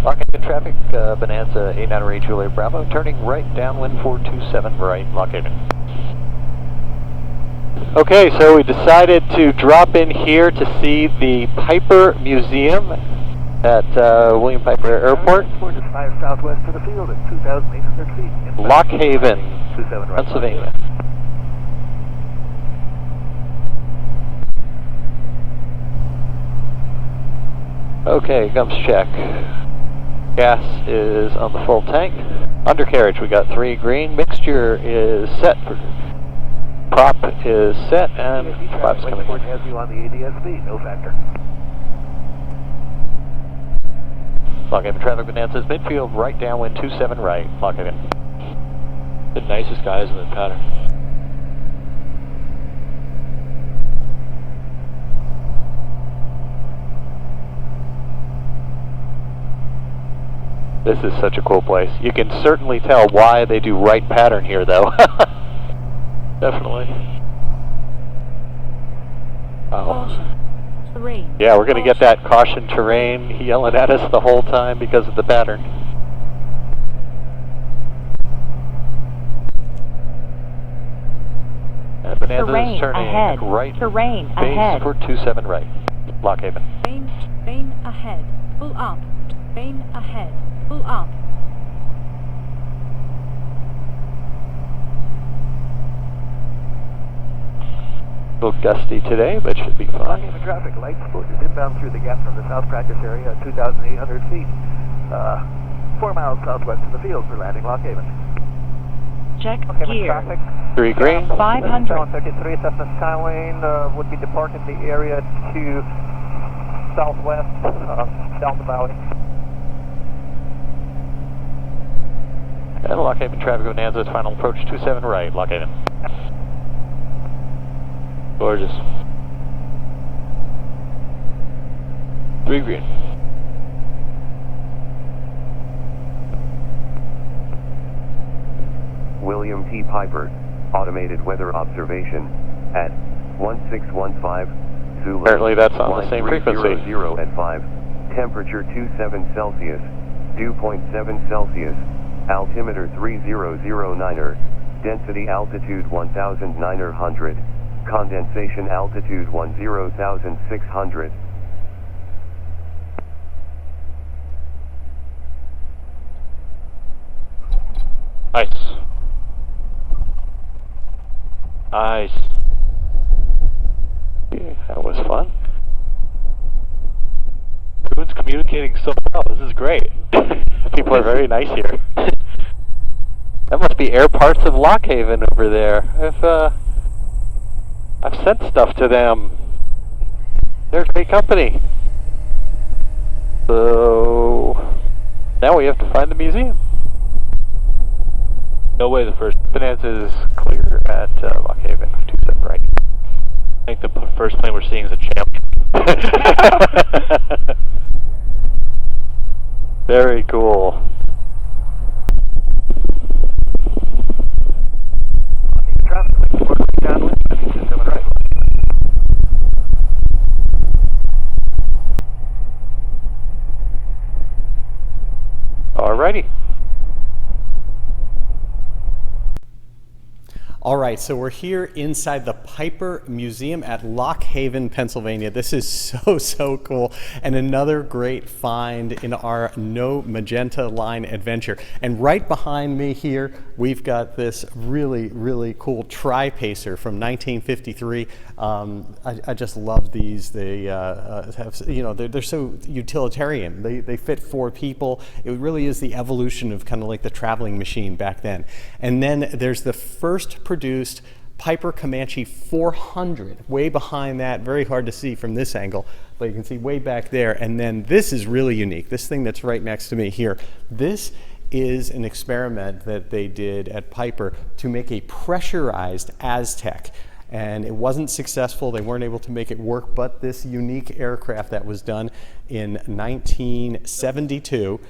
Lockhaven traffic, Bonanza 8908 Juliet Bravo, turning right downwind 427 right, Lockhaven. Okay, so we decided to drop in here to see the Piper Museum at William Piper Airport. 5 southwest of the field at 2,800 feet. Lockhaven, Pennsylvania. Okay, gums check. Gas is on the full tank. Undercarriage, we got 3 green. Mixture is set. Prop is set, and flaps coming in. Has you on the ADSB, no factor. Lockhaven traffic, Bonanza's midfield, right downwind 27 right, Lockhaven. The nicest guys in the pattern. This is such a cool place. You can certainly tell why they do right pattern here, though. Definitely. Oh. Terrain. Yeah, we're going to get that caution terrain yelling at us the whole time because of the pattern. And Bonanza is turning ahead. right. Terrain base ahead. for 27 right. Lockhaven. Terrain ahead. Pull up. Terrain ahead. Pull up. A little gusty today, but should be fine. Lockhaven traffic, light sport is inbound through the gap from the south practice area at 2,800 feet. 4 miles southwest of the field for landing Lockhaven. Check Lockhaven gear. traffic. 3 green. 500. 133 Cessna Skylane would be departing the area to southwest down the valley. And Lockhaven traffic, Bonanza's final approach 27 right, Lockhaven. Gorgeous. 3 green. William T. Piper, automated weather observation at 1615 Zulu. Apparently that's on the same frequency. 0 at 5, temperature 27 Celsius, dew point 7 Celsius, altimeter 3009er, density altitude 1900, condensation altitude 10,600. Nice. Nice. Yeah, that was fun. Everyone's communicating so well. This is great. People are very nice here. That must be Air Parts of Lockhaven over there. I've sent stuff to them. They're a great company. So now we have to find the museum. No way the first. Bonanza is clear at Lockhaven, 27 right. I think the first plane we're seeing is a champ. Very cool. Downwind, 27 right. Alrighty. All right, so we're here inside the Piper Museum at Lockhaven, Pennsylvania. This is so cool, and another great find in our No Magenta line adventure. And right behind me here, we've got this really cool tri-pacer from 1953. I just love these. They have, you know, they're so utilitarian. They fit 4 people. It really is the evolution of kind of like the traveling machine back then. And then there's the first produced Piper Comanche 400, way behind that, very hard to see from this angle, but you can see way back there. And then this is really unique, this thing that's right next to me here. This is an experiment that they did at Piper to make a pressurized Aztec. And it wasn't successful, they weren't able to make it work, but this unique aircraft that was done in 1972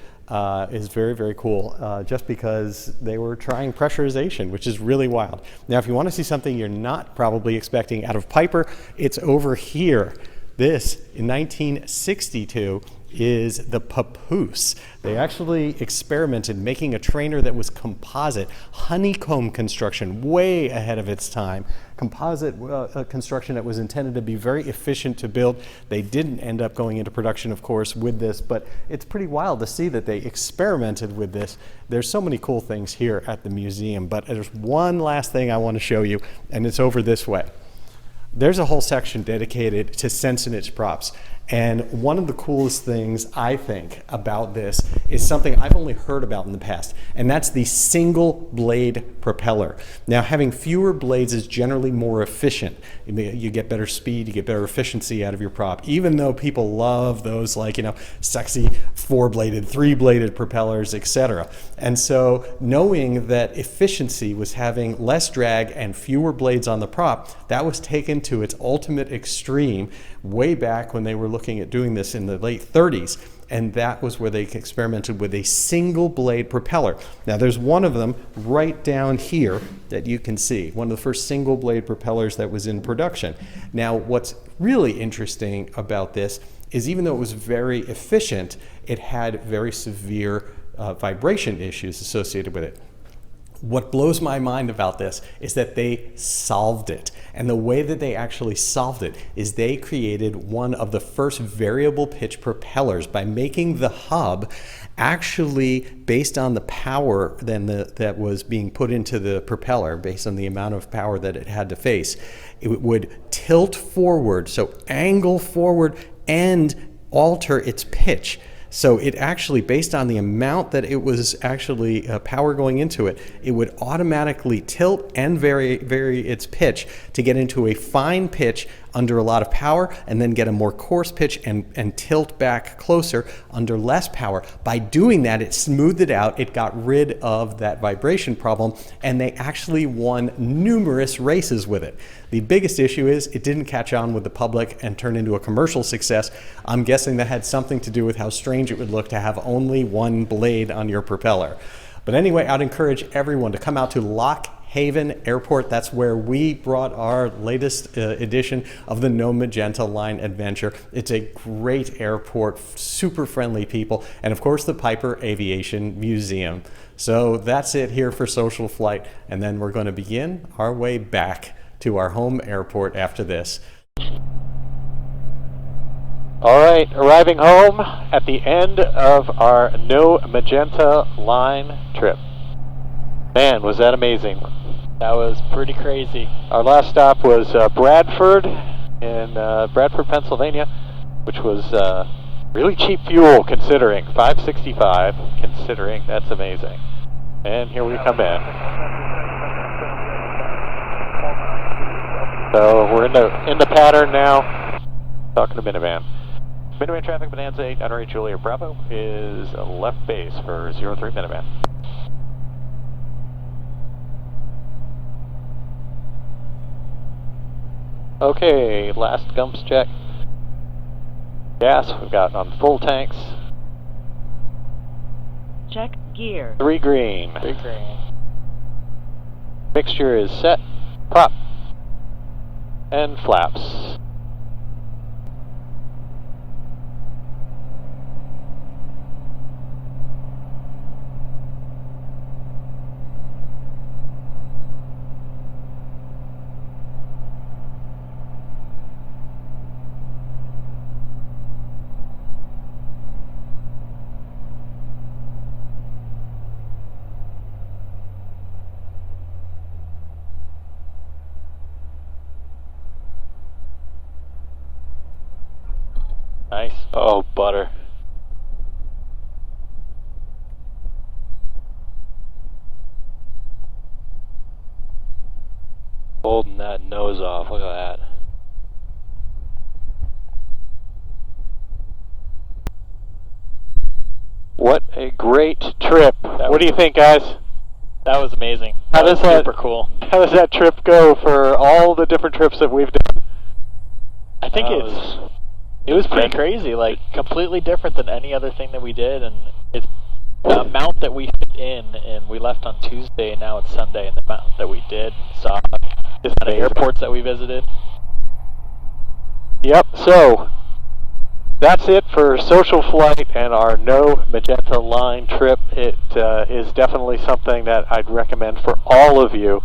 is very cool, just because they were trying pressurization, which is really wild. Now, if you want to see something you're not probably expecting out of Piper, it's over here. This, in 1962, is the papoose. They actually experimented making a trainer that was composite, honeycomb construction, way ahead of its time. Composite construction that was intended to be very efficient to build. They didn't end up going into production, of course, with this, but it's pretty wild to see that they experimented with this. There's so many cool things here at the museum, but there's one last thing I want to show you, and it's over this way. There's a whole section dedicated to Sensenich props. And one of the coolest things I think about this is something I've only heard about in the past, and that's the single blade propeller. Now, having fewer blades is generally more efficient. You get better speed, you get better efficiency out of your prop, even though people love those, like, sexy 4-bladed, 3-bladed propellers, etc. And so knowing that efficiency was having less drag and fewer blades on the prop, that was taken to its ultimate extreme way back when they were looking at doing this in the late 30s, and that was where they experimented with a single blade propeller. Now there's one of them right down here that you can see, one of the first single blade propellers that was in production. Now what's really interesting about this is even though it was very efficient, it had very severe vibration issues associated with it. What blows my mind about this is that they solved it. And the way that they actually solved it is they created one of the first variable pitch propellers by making the hub actually based on the power that was being put into the propeller, based on the amount of power that it had to face. It would tilt forward, so angle forward and alter its pitch. So it actually, based on the amount that it was actually power going into it, it would automatically tilt and vary its pitch to get into a fine pitch under a lot of power, and then get a more coarse pitch and tilt back closer under less power. By doing that, it smoothed it out, it got rid of that vibration problem, and they actually won numerous races with it. The biggest issue is it didn't catch on with the public and turn into a commercial success. I'm guessing that had something to do with how strange it would look to have only one blade on your propeller. But anyway, I'd encourage everyone to come out to Lock Haven Airport. That's where we brought our latest edition of the No Magenta Line adventure. It's a great airport, super friendly people, and of course the Piper Aviation Museum. So that's it here for Social Flight, and then we're going to begin our way back to our home airport after this. All right, arriving home at the end of our No Magenta Line trip. Man, was that amazing. That was pretty crazy. Our last stop was Bradford in Bradford, Pennsylvania, which was really cheap fuel considering, $5.65 considering, that's amazing. And here we come in. So we're in the pattern now, talking to minivan. Minivan traffic, Bonanza 8, Honorary Juliet Bravo is left base for 03 minivan. Okay, last gumps check. Gas, we've got on full tanks. Check gear. 3 green. 3 green. Mixture is set, prop, and flaps. Nice. Oh, butter. Holding that nose off, look at that. What a great trip. What do you think, guys? That was amazing. How That was does that- super cool. How does that trip go for all the different trips that we've done? I think That it was pretty crazy, like completely different than any other thing that we did, and it's the amount that we fit in, and we left on Tuesday, and now it's Sunday, and the amount that we did and saw, the airports that we visited. Yep, so That's it for SocialFlight and our No Magenta Line trip. It is definitely something that I'd recommend for all of you.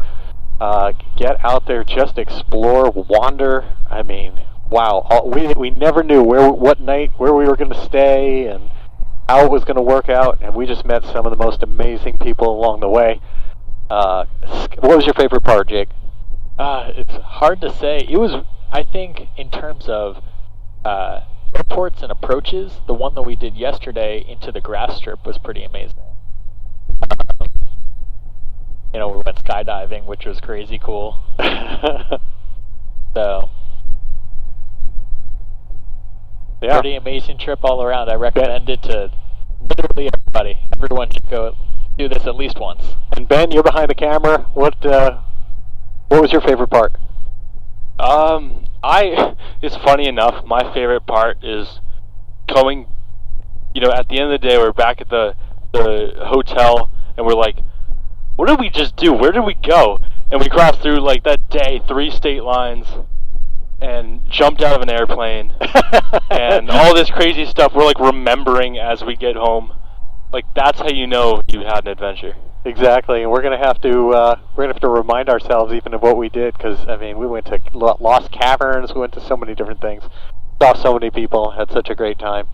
Get out there, just explore, wander. I mean, wow, we never knew what night, where we were going to stay, and how it was going to work out, and we just met some of the most amazing people along the way. What was your favorite part, Jake? It's hard to say. It was, I think, in terms of airports and approaches, the one that we did yesterday into the grass strip was pretty amazing. We went skydiving, which was crazy cool. So, yeah. Pretty amazing trip all around. I recommend it to literally everybody. Everyone should go do this at least once. And Ben, you're behind the camera. What was your favorite part? It's funny enough, my favorite part is going, at the end of the day, we're back at the hotel, and we're like, what did we just do? Where did we go? And we crossed through, like, that day, 3 state lines, and jumped out of an airplane, and all this crazy stuff we're, like, remembering as we get home. Like, that's how you know you had an adventure. Exactly, and we're gonna have to remind ourselves even of what we did, because I mean, we went to Lost Caverns, we went to so many different things, saw so many people, had such a great time.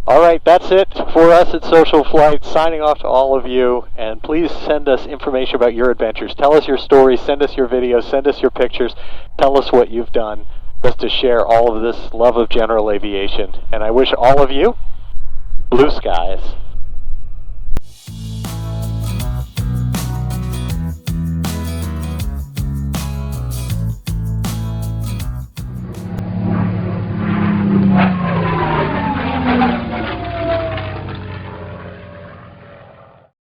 All right, that's it for us at SocialFlight. Signing off to all of you, and please send us information about your adventures. Tell us your stories, send us your videos, send us your pictures. Tell us what you've done, just to share all of this love of general aviation. And I wish all of you blue skies.